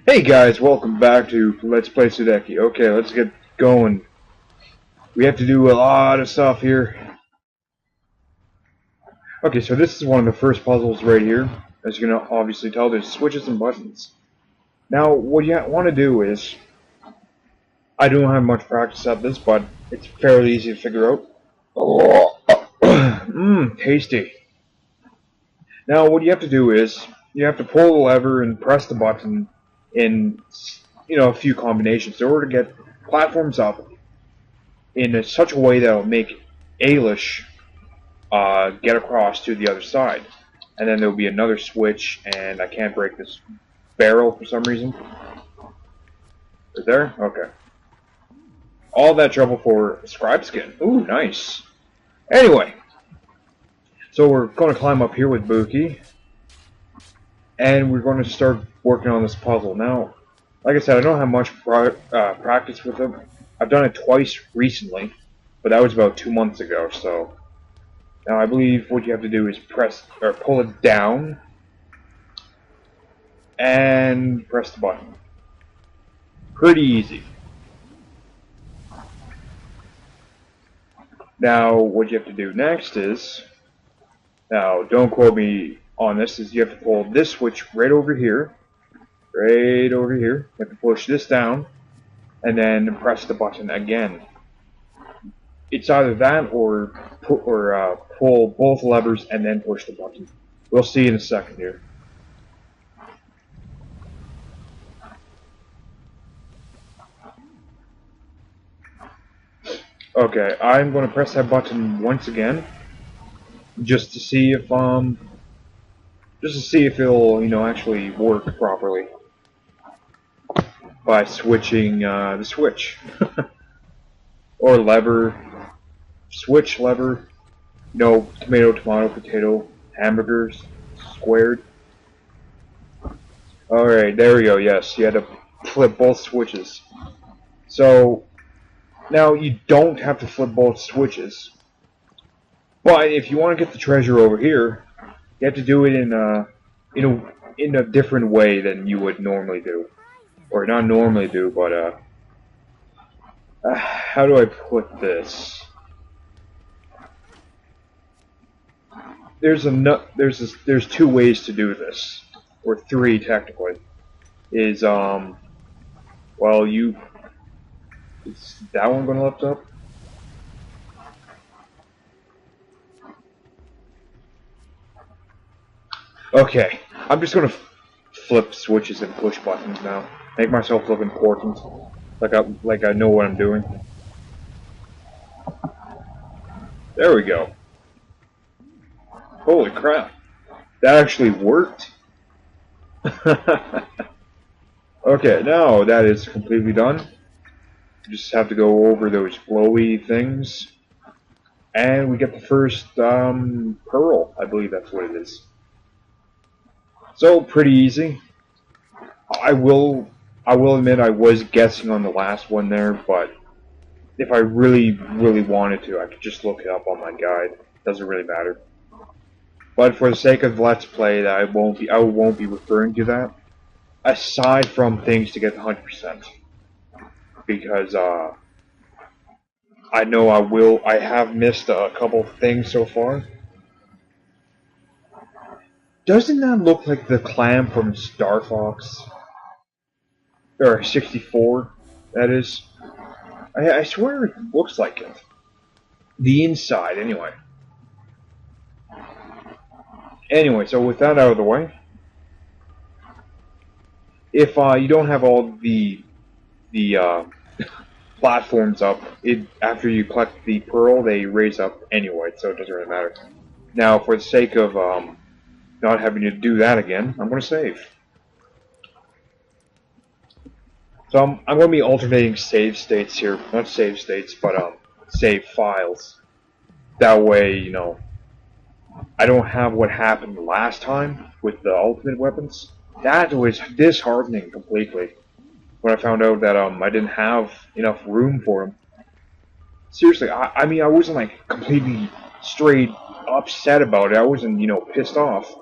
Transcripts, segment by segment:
Hey guys, welcome back to Let's Play Sudeki. Okay, let's get going. We have to do a lot of stuff here. Okay, so this is one of the first puzzles right here. As you can obviously tell, there's switches and buttons. Now, what you want to do is... I don't have much practice at this, but it's fairly easy to figure out. Oh, tasty. Now, what you have to do is, you have to pull the lever and press the button in, a few combinations in order to get platforms up in such a way that will make Ailish get across to the other side. And then there will be another switch, and I can't break this barrel for some reason. Right there? Okay. All that trouble for scribe skin. Ooh, nice. Anyway, so we're going to climb up here with Buki, and we're going to start working on this puzzle. Now, like I said, I don't have much practice with it. I've done it twice recently, but that was about 2 months ago, so... Now I believe what you have to do is press, or pull it down, and press the button. Pretty easy. Now, what you have to do next is... Now, don't quote me on this, is you have to pull this switch right over here. Right over here. You have to push this down, and then press the button again. It's either that or pull both levers and then push the button. We'll see in a second here. Okay, I'm going to press that button once again, just to see if it'll actually work properly by switching the switch or lever. Switch lever, tomato, tomato, potato, hamburgers, squared. Alright, there we go, yes, you had to flip both switches. So, now you don't have to flip both switches. But if you want to get the treasure over here, you have to do it in a different way than you would normally do. Or not normally do, but how do I put this? There's two ways to do this, or three technically. Is is that one going to lift up? Okay, I'm just going to flip switches and push buttons now. Make myself look important, like I know what I'm doing. There we go. Holy crap. That actually worked. Okay, now that is completely done. You just have to go over those glowy things. And we get the first pearl. I believe that's what it is. So, pretty easy. I will admit I was guessing on the last one there, but if I really, really wanted to, I could just look it up on my guide. Doesn't really matter. But for the sake of Let's Play, I won't be referring to that. Aside from things to get 100%. Because, I know I have missed a couple things so far. Doesn't that look like the clam from Star Fox? Or 64, that is. I swear it looks like it. The inside, anyway. Anyway, so with that out of the way, if you don't have all the platforms up, after you collect the pearl, they raise up anyway, so it doesn't really matter. Now, for the sake of not having to do that again, I'm going to save. So I'm going to be alternating save states here, not save states, but save files. That way, I don't have what happened last time with the ultimate weapons. That was disheartening completely when I found out that I didn't have enough room for them. Seriously, I mean, I wasn't like completely straight upset about it. I wasn't, pissed off.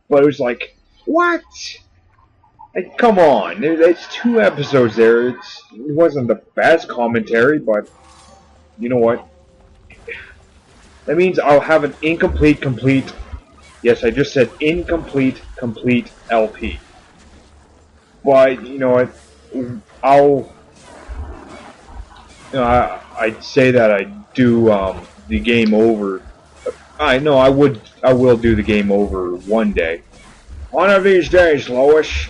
But it was like, what? Like, come on, it's 2 episodes there. It wasn't the best commentary, but you know what? That means I'll have an incomplete, complete. Yes, I just said incomplete, complete LP. But you know what? I'll. You know, I'd say that I do the game over. I know I would. I will do the game over one day. One of these days, Lois.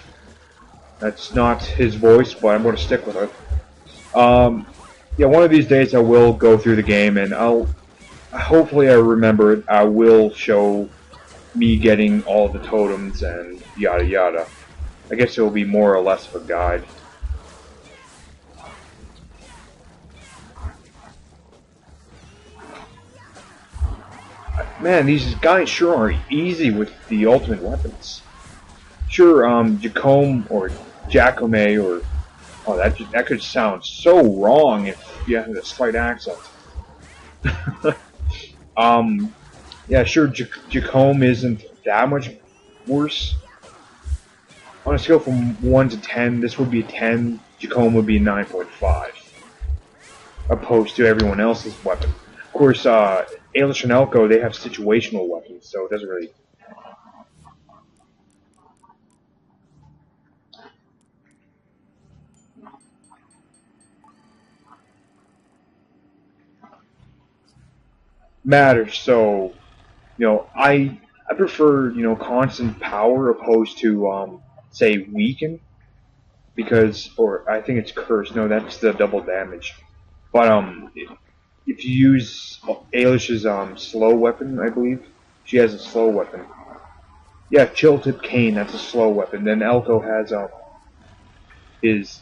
That's not his voice, but I'm going to stick with it. Yeah, one of these days I will go through the game, and I'll. Hopefully, I remember it. I will show me getting all the totems and yada yada. I guess it will be more or less of a guide. Man, these guys sure are easy with the ultimate weapons. Sure, Jacome or Jacome or oh, that could sound so wrong if you had a slight accent. Yeah, sure, Jacome isn't that much worse. On a scale from 1 to 10, this would be a 10. Jacome would be a 9.5, opposed to everyone else's weapon. Of course, Ailish and Elko, they have situational weapons, so it doesn't really matter. So, I prefer constant power opposed to say weaken because or I think it's curse. No, that's the double damage. But if you use Ailish's slow weapon, I believe she has a slow weapon. Yeah, Chill Tip Cane, that's a slow weapon. Then Elko has his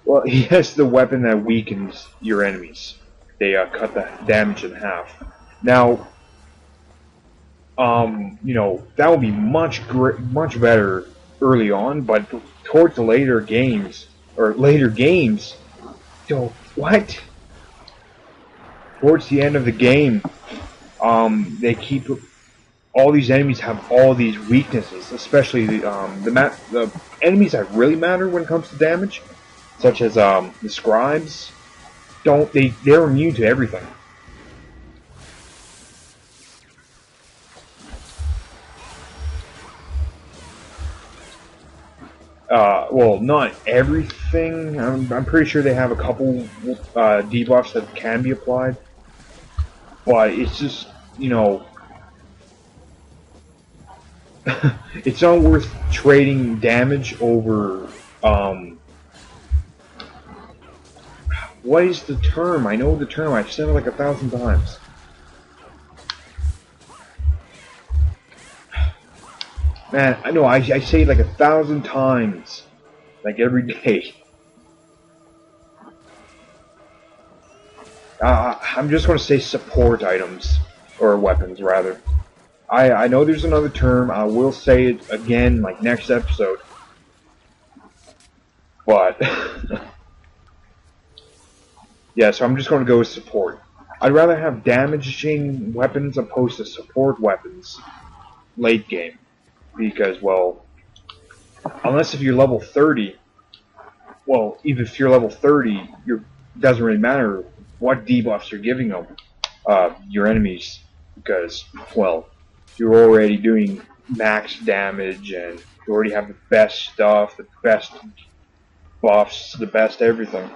well, he has the weapon that weakens your enemies. They cut the damage in half. Now, that would be much better early on, but towards the later games, what? Towards the end of the game, they keep all these enemies have all these weaknesses, especially the enemies that really matter when it comes to damage, such as the scribes. They're immune to everything. Well, not everything. I'm pretty sure they have a couple debuffs that can be applied, but it's just it's not worth trading damage over. What is the term? I know the term. I've said it like 1,000 times. Man, I know. I say it like 1,000 times, like every day. I'm just going to say support items or weapons rather. I know there's another term. I will say it again, like next episode. But yeah, so I'm just going to go with support. I'd rather have damaging weapons opposed to support weapons late game. Because, well, unless if you're level 30, well, even if you're level 30, it doesn't really matter what debuffs you're giving them, your enemies, because, well, you're already doing max damage, and you already have the best stuff, the best buffs, the best everything.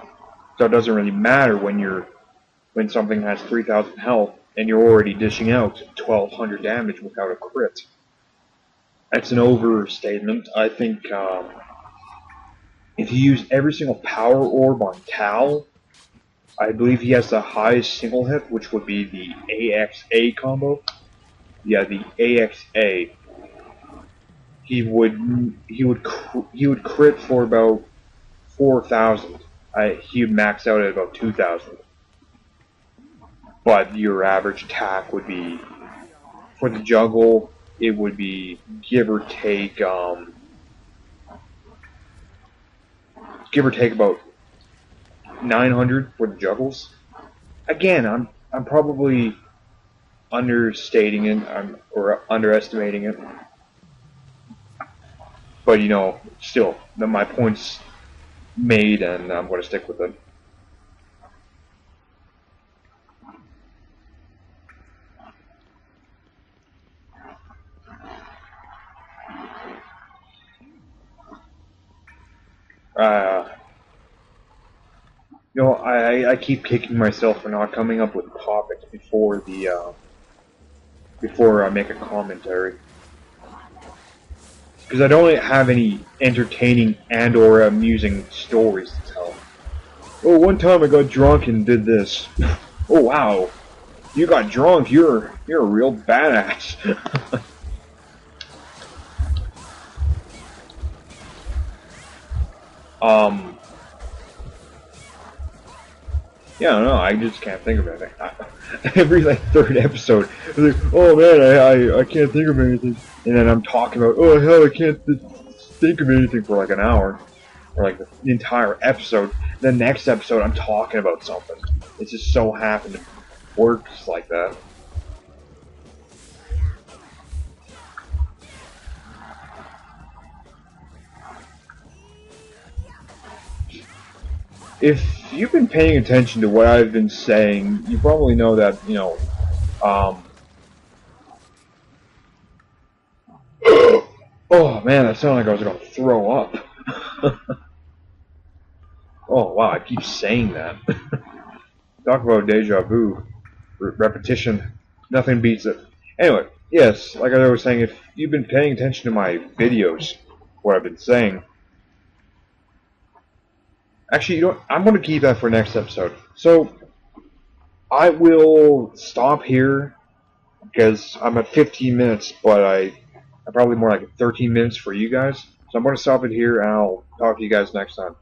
So it doesn't really matter when something has 3,000 health, and you're already dishing out 1,200 damage without a crit. That's an overstatement. I think if you use every single power orb on Tal, I believe he has the highest single hit, which would be the AXA combo. Yeah, the AXA. He would crit for about 4,000. He would max out at about 2,000. But your average attack would be for the juggle. It would be give or take about 900 for the juggles. Again, I'm probably understating it or underestimating it. But you know, still, my point's made, and I'm going to stick with it. You know, I keep kicking myself for not coming up with topics before I make a commentary, because I don't have any entertaining and/or amusing stories to tell. Oh, one time I got drunk and did this. Oh wow, you got drunk. You're a real badass. Yeah, I don't know. I just can't think of anything. Every like third episode, it's like, oh man, I can't think of anything, and then I'm talking about, oh hell, I can't think of anything for like an hour, or like the entire episode. The next episode, I'm talking about something. It just so happened it works like that. If you've been paying attention to what I've been saying, you probably know that, you know, oh man, that sounded like I was going to throw up. Oh wow, I keep saying that. Talk about deja vu. Repetition. Nothing beats it. Anyway, yes, like I was saying, if you've been paying attention to my videos, what I've been saying, actually, you know what? I'm going to keep that for next episode. So, I will stop here, because I'm at 15 minutes, but I'm probably more like 13 minutes for you guys. So I'm going to stop it here, and I'll talk to you guys next time.